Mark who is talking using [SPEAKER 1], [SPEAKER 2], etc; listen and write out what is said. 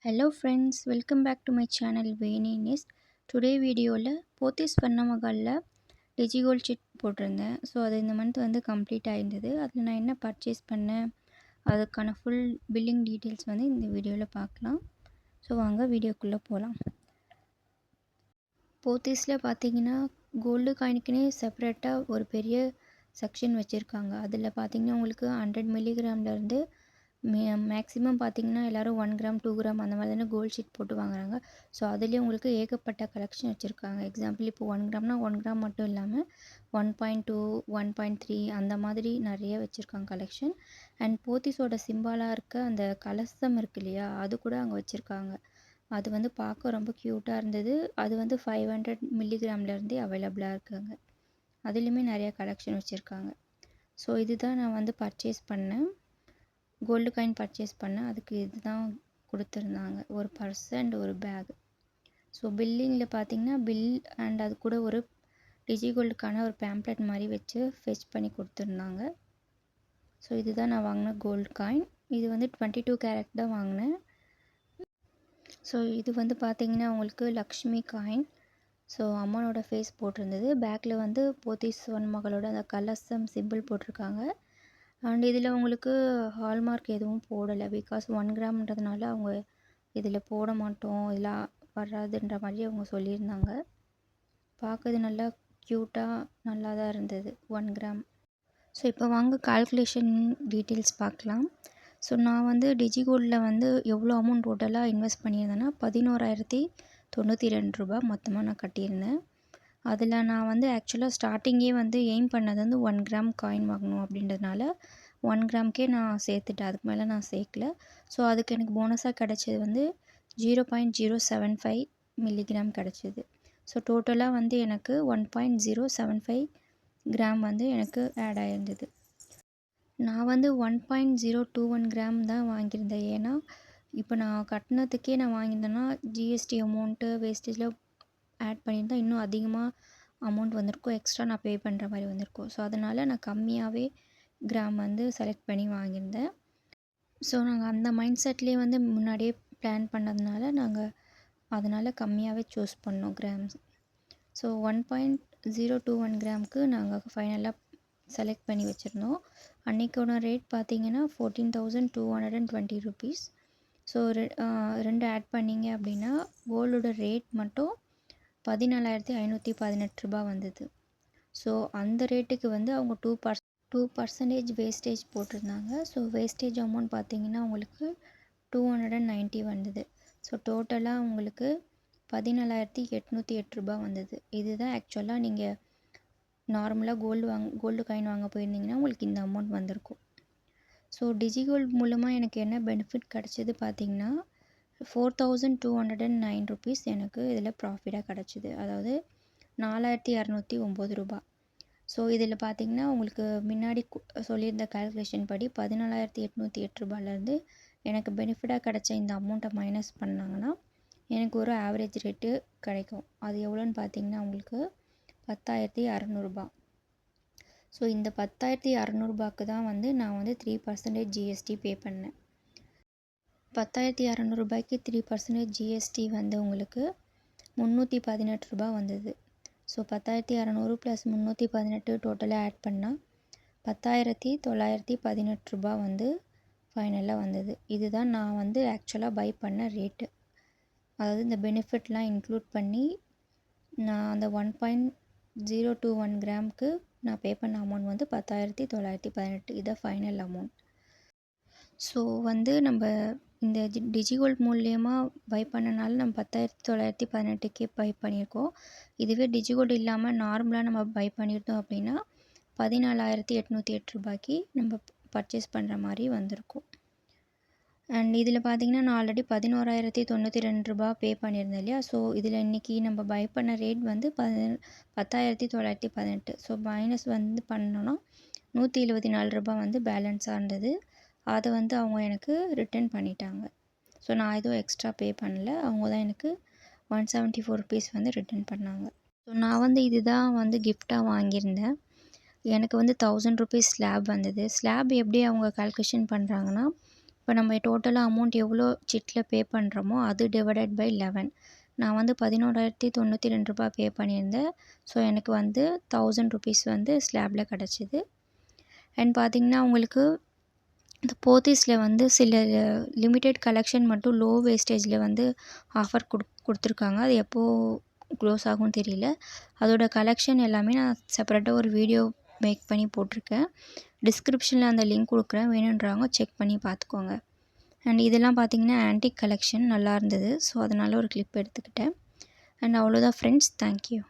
[SPEAKER 1] Hello friends, welcome back to my channel Veni Nest. Today வீடியோவில் Pothys பண்ணமகாலில் DigiGold chit போட்டிருந்தேன். So அது இந்த month வந்து கம்ப்ளீட் ஆகிருந்தது. அதில் நான் என்ன பர்ச்சேஸ் பண்ணேன், அதுக்கான ஃபுல் பில்லிங் டீட்டெயில்ஸ் வந்து இந்த வீடியோவில் பார்க்கலாம். ஸோ வாங்க வீடியோக்குள்ளே போகலாம். போத்தீஸில் பார்த்தீங்கன்னா கோல்டு காயினுக்குன்னே செப்பரேட்டாக ஒரு பெரிய செக்ஷன் வச்சுருக்காங்க. அதில் பார்த்தீங்கன்னா உங்களுக்கு 100 மில்லிகிராம்லேருந்து மேக்ஸிமம் பார்த்தீங்கன்னா எல்லோரும் 1 கிராம் 2 கிராம் அந்த மாதிரி தானே கோல்ட் ஷீட் போட்டு வாங்குறாங்க. ஸோ அதுலேயே உங்களுக்கு ஏகப்பட்ட கலெக்ஷன் வச்சுருக்காங்க. எக்ஸாம்பிள் இப்போ 1 கிராம்னா 1 கிராம் மட்டும் இல்லாமல் 1.2 1.3 அந்த மாதிரி நிறைய வச்சுருக்காங்க கலெக்ஷன். அண்ட் போத்தீஸோட சிம்பாலாக இருக்க அந்த கலசம் இருக்கு இல்லையா, அது கூட அங்கே வச்சுருக்காங்க. அது வந்து பார்க்க ரொம்ப க்யூட்டாக இருந்தது. அது வந்து 500 மில்லிகிராம்லேருந்தே அவைலபிளாக இருக்குங்க. அதுலேயுமே நிறையா கலெக்ஷன் வச்சுருக்காங்க. ஸோ இதுதான் நான் வந்து பர்ச்சேஸ் பண்ணேன், கோல்டு காயின் பர்ச்சேஸ் பண்ணேன். அதுக்கு இதுதான் கொடுத்துருந்தாங்க, ஒரு பர்ஸ் அண்ட் ஒரு பேக். ஸோ பில்லிங்கில் பார்த்தீங்கன்னா பில் அண்ட் அது கூட ஒரு டிஜிகோல்டுக்கான ஒரு பேம்ப்ளெட் மாதிரி வச்சு ஃபெச் பண்ணி கொடுத்துருந்தாங்க. ஸோ இதுதான் நான் வாங்கின கோல்டு காயின். இது வந்து 22 கேரட் தான் வாங்கினேன். ஸோ இது வந்து பார்த்திங்கன்னா உங்களுக்கு லக்ஷ்மி காயின். ஸோ அம்மனோட ஃபேஸ் போட்டிருந்தது. பேக்கில் வந்து போத்தீஸ் மகளோட அந்த கலசம் சிம்பிள் போட்டிருக்காங்க. அண்ட் இதில் உங்களுக்கு ஹால்மார்க் எதுவும் போடலை. பிகாஸ் 1 கிராம்ன்றதுனால அவங்க இதில் போட மாட்டோம், இதெல்லாம் வராதுன்ற மாதிரி அவங்க சொல்லியிருந்தாங்க. பார்க்குறது நல்லா க்யூட்டாக நல்லா தான் இருந்தது 1 கிராம். ஸோ இப்போ வாங்க கால்குலேஷன் டீட்டெயில்ஸ் பார்க்கலாம். ஸோ நான் வந்து டிஜிகோல்டில் வந்து எவ்வளோ அமௌண்ட் டோட்டலாக இன்வெஸ்ட் பண்ணியிருந்தேன்னா 11,092 ரூபா மொத்தமாக நான் கட்டியிருந்தேன். அதில் நான் வந்து ஆக்சுவலாக ஸ்டார்டிங்கே வந்து எய்ம் பண்ணது வந்து 1 கிராம் காயின் வாங்கணும் அப்படின்றதுனால 1 கிராம்க்கே நான் சேர்த்துட்டேன். அதுக்கு மேலே நான் சேர்க்கல. ஸோ அதுக்கு எனக்கு போனஸாக கிடச்சது வந்து 0.075 மில்லிகிராம் கிடச்சிது. ஸோ டோட்டலாக வந்து எனக்கு 1.075 கிராம் வந்து எனக்கு ஆட் ஆகிருந்தது. நான் வந்து 1.021 கிராம் தான் வாங்கியிருந்தேன். ஏன்னா இப்போ நான் கட்டினத்துக்கே நான் வாங்கியிருந்தேன்னா ஜிஎஸ்டி அமௌண்ட்டு வேஸ்டேஜில் ஆட் பண்ணியிருந்தால் இன்னும் அதிகமாக அமௌண்ட் வந்திருக்கும், எக்ஸ்ட்ரா நான் பே பண்ணுற மாதிரி வந்திருக்கும். ஸோ அதனால் நான் கம்மியாகவே கிராம் வந்து செலக்ட் பண்ணி வாங்கியிருந்தேன். ஸோ நாங்கள் அந்த மைண்ட் செட்லேயே வந்து முன்னாடியே பிளான் பண்ணதுனால நாங்கள் அதனால் கம்மியாகவே சூஸ் பண்ணோம் கிராம்ஸ். ஸோ 1.021 கிராமுக்கு நாங்கள் ஃபைனலாக செலக்ட் பண்ணி வச்சுருந்தோம். அன்றைக்கோட ரேட் பார்த்திங்கன்னா 14,220 ருபீஸ். ஸோ ரெண்டு ஆட் பண்ணிங்க அப்படின்னா கோல்டோட ரேட் மட்டும் 14,518 ரூபா வந்தது. ஸோ அந்த ரேட்டுக்கு வந்து அவங்க 2% வேஸ்டேஜ் போட்டிருந்தாங்க. ஸோ வேஸ்டேஜ் அமௌண்ட் பார்த்திங்கன்னா உங்களுக்கு 290 வந்தது. ஸோ டோட்டலாக உங்களுக்கு 14,808 ரூபா வந்தது. இதுதான் ஆக்சுவலாக நீங்கள் நார்மலாக கோல்டு காயின் வாங்க போயிருந்தீங்கன்னா உங்களுக்கு இந்த அமௌண்ட் வந்திருக்கும். ஸோ டிஜிகோல்டு மூலமாக எனக்கு என்ன பெனிஃபிட் கிடச்சிது பார்த்திங்கன்னா 4,209 ருபீஸ் எனக்கு இதில் ப்ராஃபிட்டாக கிடச்சிது. அதாவது 4,209 ரூபா. ஸோ இதில் பார்த்திங்கன்னா உங்களுக்கு முன்னாடி சொல்லியிருந்த கால்குலேஷன் படி 14,808 ரூபாயிலேருந்து எனக்கு பெனிஃபிட்டாக கிடச்ச இந்த அமௌண்ட்டை மைனஸ் பண்ணாங்கன்னா எனக்கு ஒரு ஆவரேஜ் ரேட்டு கிடைக்கும். அது எவ்வளோன்னு பார்த்திங்கன்னா உங்களுக்கு 10,600 ரூபா. ஸோ இந்த 10,600 ரூபாய்க்கு தான் வந்து நான் வந்து 3% ஜிஎஸ்டி பே பண்ணேன். 10,600 ரூபாய்க்கு 3% ஜிஎஸ்டி வந்து உங்களுக்கு 318 ரூபா வந்தது. ஸோ 10,600 + 318 டோட்டலாக ஆட் பண்ணால் 10,918 ரூபா வந்து ஃபைனலாக வந்தது. இதுதான் நான் வந்து ஆக்சுவலாக பை பண்ண ரேட்டு. அதாவது இந்த பெனிஃபிட்லாம் இன்க்ளூட் பண்ணி நான் அந்த 1.021 கிராமுக்கு நான் பே பண்ண அமௌண்ட் வந்து 10,918. இதான் ஃபைனல் அமௌண்ட். ஸோ வந்து நம்ம இந்த டிஜிகோல்ட் மூலியமா பை பண்ணனால நம்ம 10,918க்கே பை பண்ணியிருக்கோம். இதுவே டிஜிகோல்டு இல்லாமல் நார்மலாக நம்ம பை பண்ணியிருந்தோம் அப்படின்னா 14,808 ரூபாய்க்கு நம்ம பர்ச்சேஸ் பண்ணுற மாதிரி வந்திருக்கும். அண்ட் இதில் பார்த்திங்கன்னா நான் ஆல்ரெடி 11,092 ரூபா பே பண்ணியிருந்தேன் இல்லையா. ஸோ இதில் இன்றைக்கி நம்ம பை பண்ண ரேட் வந்து 10,918. ஸோ மைனஸ் வந்து பண்ணோன்னா 174 ரூபா வந்து பேலன்ஸாக இருந்தது. அதை வந்து அவங்க எனக்கு ரிட்டர்ன் பண்ணிட்டாங்க. ஸோ நான் எதுவும் எக்ஸ்ட்ரா பே பண்ணல, அவங்க தான் எனக்கு 174 ருபீஸ் வந்து ரிட்டர்ன் பண்ணாங்க. ஸோ நான் வந்து இதுதான் வந்து கிஃப்டாக வாங்கியிருந்தேன். எனக்கு வந்து 1000 ருபீஸ் ஸ்லாப் வந்தது. ஸ்லாப் எப்படி அவங்க கால்குலேஷன் பண்ணுறாங்கன்னா இப்போ நம்ம டோட்டலாக அமௌண்ட் எவ்வளோ சிட்டில் பே பண்ணுறோமோ அது டிவைடட் பை 11. நான் வந்து ரூ. 11,092 பே பண்ணியிருந்தேன். ஸோ எனக்கு வந்து ₹1000 வந்து ஸ்லாபில் கிடச்சிது. அண்ட் பார்த்திங்கன்னா உங்களுக்கு இந்த போத்தீஸில் வந்து சில லிமிட்டெட் கலெக்ஷன் மட்டும் லோ வேஸ்டேஜில் வந்து ஆஃபர் கொடுத்துருக்காங்க. அது எப்போது க்ளோஸ் ஆகும்னு தெரியல. அதோட கலெக்ஷன் எல்லாமே நான் செப்பரேட்டாக ஒரு வீடியோ மேக் பண்ணி போட்டிருக்கேன். டிஸ்கிரிப்ஷனில் அந்த லிங்க் கொடுக்குறேன், வேணுன்றவங்க செக் பண்ணி பார்த்துக்கோங்க. அண்ட் இதெல்லாம் பார்த்திங்கன்னா ஆன்டிக் கலெக்ஷன் நல்லா இருந்தது. ஸோ அதனால் ஒரு கிளிப் எடுத்துக்கிட்டேன். அண்ட் அவ்வளோதான் ஃப்ரெண்ட்ஸ். தேங்க்யூ.